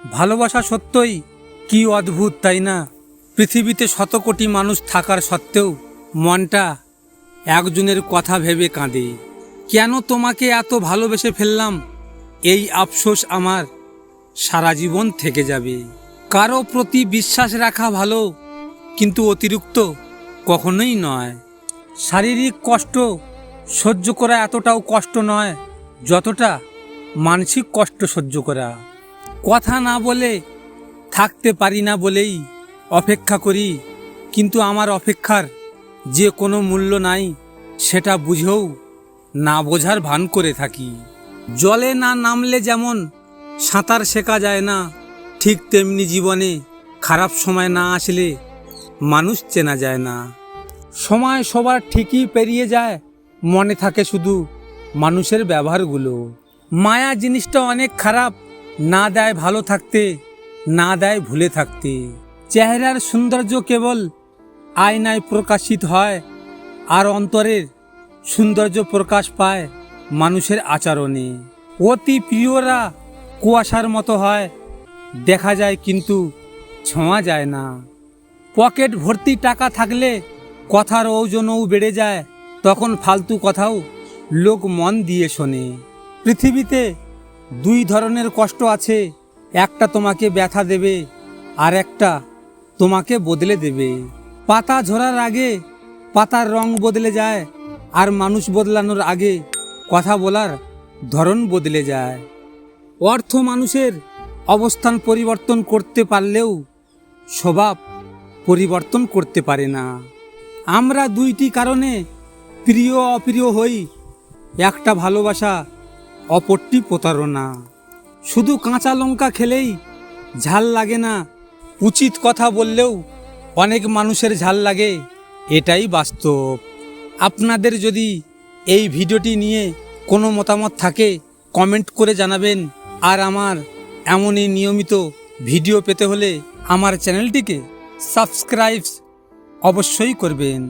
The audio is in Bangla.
ভালোবাসা সত্যই কি অদ্ভুত, তাই না? পৃথিবীতে শত কোটি মানুষ থাকার সত্ত্বেও মনটা একজনের কথা ভেবে কাঁদে। কেন তোমাকে এত ভালোবেসে ফেললাম, এই আফসোস আমার সারা জীবন থেকে যাবে। কারো প্রতি বিশ্বাস রাখা ভালো, কিন্তু অতিরিক্ত কখনোই নয়। শারীরিক কষ্ট সহ্য করা এতটাও কষ্ট নয় যতটা মানসিক কষ্ট সহ্য করা। কথা না বলে থাকতে পারি না বলেই অপেক্ষা করি, কিন্তু আমার অপেক্ষার যে কোনো মূল্য নাই সেটা বুঝেও না বোঝার ভান করে থাকি। জলে না নামলে যেমন সাঁতার শেখা যায় না, ঠিক তেমনি জীবনে খারাপ সময় না আসলে মানুষ চেনা যায় না। সময় সবার ঠিকই পেরিয়ে যায়, মনে থাকে শুধু মানুষের ব্যবহারগুলো। মায়া জিনিসটা অনেক খারাপ, না দেয় ভালো থাকতে, না দেয় ভুলে থাকতে। চেহারার সৌন্দর্য কেবল আয়নায় প্রকাশিত হয়, আর অন্তরের সৌন্দর্য প্রকাশ পায় মানুষের আচরণে। অতি প্রিয়রা কুয়াশার মতো হয়, দেখা যায় কিন্তু ছোঁয়া যায় না। পকেট ভর্তি টাকা থাকলে কথার ওজনও বেড়ে যায়, তখন ফালতু কথাও লোক মন দিয়ে শোনে। পৃথিবীতে দুই ধরনের কষ্ট আছে, একটা তোমাকে ব্যথা দেবে আর একটা তোমাকে বদলে দেবে। পাতা ঝরার আগে পাতার রং বদলে যায়, আর মানুষ বদলানোর আগে কথা বলার ধরন বদলে যায়। অর্থ মানুষের অবস্থান পরিবর্তন করতে পারলেও স্বভাব পরিবর্তন করতে পারে না। আমরা দুইটি কারণে প্রিয় অপ্রিয় হই, একটা ভালোবাসা, অপরটি প্রতারণা। শুধু কাঁচা লঙ্কা খেলেই ঝাল লাগে না, উচিত কথা বললেও অনেক মানুষের ঝাল লাগে, এটাই বাস্তব। আপনাদের যদি এই ভিডিওটি নিয়ে কোনো মতামত থাকে কমেন্ট করে জানাবেন। আর আমার এমনই নিয়মিত ভিডিও পেতে হলে আমার চ্যানেলটিকে সাবস্ক্রাইব অবশ্যই করবেন।